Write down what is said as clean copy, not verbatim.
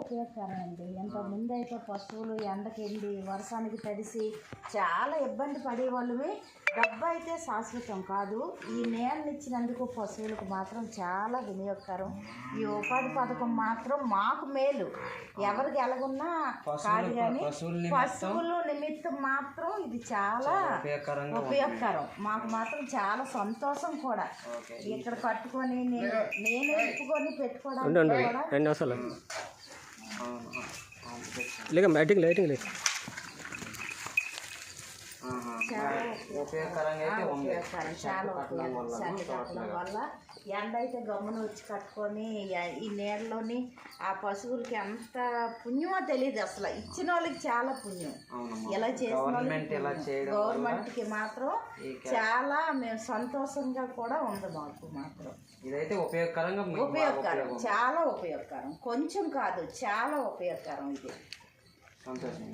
ఉపయోగకరం అండి. ఇంతకుముందు అయితే పశువులు ఎండకెళ్ళి వర్షానికి తడిసి చాలా ఇబ్బంది పడేవాళ్ళమే. డబ్బు అయితే శాశ్వతం కాదు. ఈ నేలను ఇచ్చినందుకు పశువులకు మాత్రం చాలా వినియోగకరం. ఈ ఉపాధి పథకం మాత్రం మాకు మేలు. ఎవరికి ఎలాగున్నా కాదు, కానీ పశువులు నిమిత్తం మాత్రం ఇది చాలా ఉపయోగకరం. మాకు మాత్రం చాలా సంతోషం కూడా. ఇక్కడ కట్టుకొని నేను ఇప్పుకొని పెట్టుకోవడానికి చాలా ఉపయోగం వల్ల ఎండ అయితే గమ్మున వచ్చి కట్టుకొని ఈ నీళ్ళలోని ఆ పశువులకి ఎంత పుణ్యమో తెలియదు అసలు. ఇచ్చిన వాళ్ళకి చాలా పుణ్యం. ఇలా చేసిన గవర్నమెంట్కి మాత్రం చాలా మేము సంతోషంగా కూడా ఉంది. మాకు మాత్రం ఇదైతే ఉపయోగకరం, చాలా ఉపయోగకరం. కొంచెం కాదు, చాలా ఉపయోగకరం ఇది. సంతోషం.